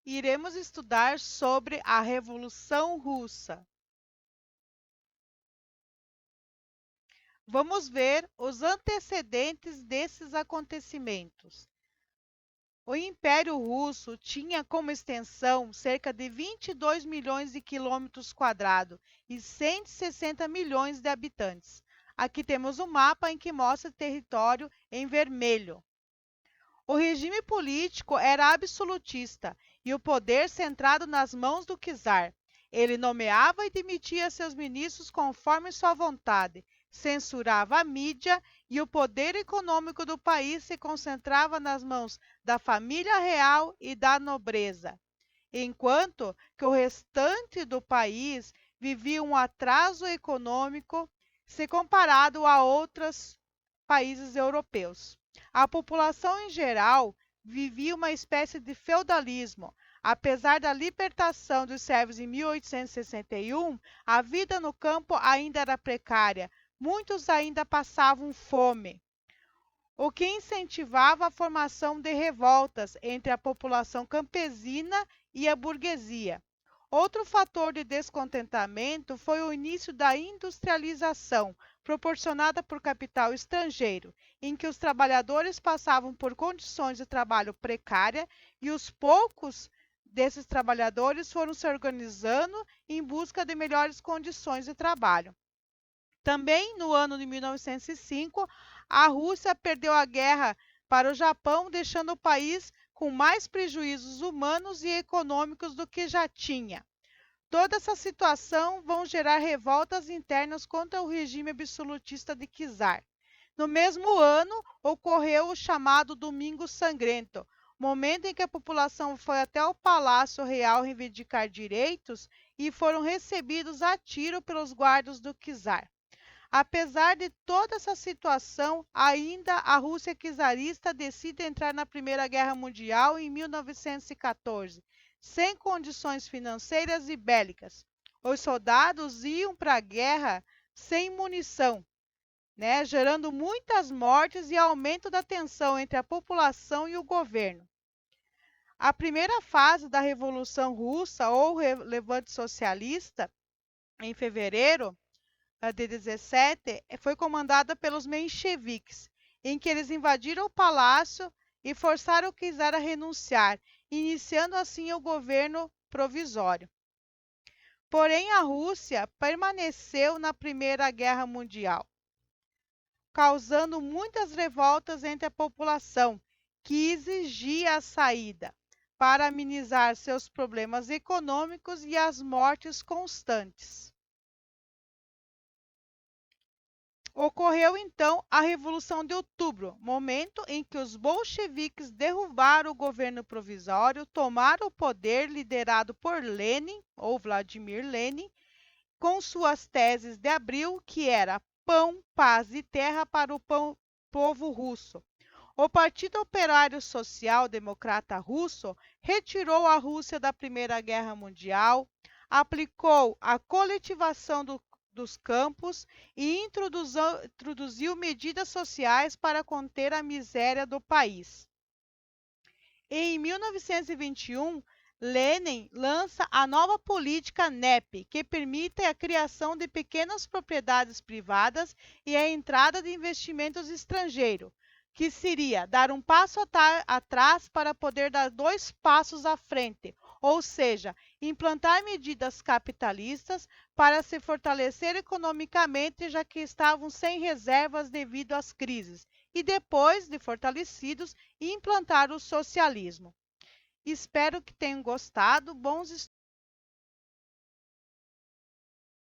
iremos estudar sobre a Revolução Russa. Vamos ver os antecedentes desses acontecimentos. O Império Russo tinha como extensão cerca de 22 milhões de quilômetros quadrados e 160 milhões de habitantes. Aqui temos um mapa em que mostra o território em vermelho. O regime político era absolutista e o poder centrado nas mãos do czar. Ele nomeava e demitia seus ministros conforme sua vontade, censurava a mídia e o poder econômico do país se concentrava nas mãos da família real e da nobreza, enquanto que o restante do país vivia um atraso econômico se comparado a outros países europeus. A população em geral vivia uma espécie de feudalismo. Apesar da libertação dos servos em 1861, a vida no campo ainda era precária. Muitos ainda passavam fome, o que incentivava a formação de revoltas entre a população campesina e a burguesia. Outro fator de descontentamento foi o início da industrialização, proporcionada por capital estrangeiro, em que os trabalhadores passavam por condições de trabalho precárias e os poucos desses trabalhadores foram se organizando em busca de melhores condições de trabalho. Também no ano de 1905, a Rússia perdeu a guerra para o Japão, deixando o país com mais prejuízos humanos e econômicos do que já tinha. Toda essa situação vão gerar revoltas internas contra o regime absolutista de czar. No mesmo ano, ocorreu o chamado Domingo Sangrento, momento em que a população foi até o Palácio Real reivindicar direitos e foram recebidos a tiro pelos guardas do czar. Apesar de toda essa situação, ainda a Rússia czarista decide entrar na Primeira Guerra Mundial em 1914, sem condições financeiras e bélicas. Os soldados iam para a guerra sem munição, gerando muitas mortes e aumento da tensão entre a população e o governo. A primeira fase da Revolução Russa, ou Levante Socialista, em fevereiro de 17, foi comandada pelos mencheviques, em que eles invadiram o palácio e forçaram o czar a renunciar, iniciando assim o governo provisório. Porém, a Rússia permaneceu na Primeira Guerra Mundial, causando muitas revoltas entre a população, que exigia a saída para amenizar seus problemas econômicos e as mortes constantes. Ocorreu então a Revolução de Outubro, momento em que os bolcheviques derrubaram o governo provisório, tomaram o poder liderado por Lenin, ou Vladimir Lenin, com suas teses de abril, que era pão, paz e terra para o povo russo. O Partido Operário Social Democrata Russo retirou a Rússia da Primeira Guerra Mundial, aplicou a coletivação dos campos e introduziu medidas sociais para conter a miséria do país. Em 1921, Lenin lança a nova política NEP, que permite a criação de pequenas propriedades privadas e a entrada de investimentos estrangeiros, que seria dar um passo atrás para poder dar dois passos à frente, ou seja, implantar medidas capitalistas para se fortalecer economicamente, já que estavam sem reservas devido às crises, e depois de fortalecidos, implantar o socialismo. Espero que tenham gostado. Bons estudos!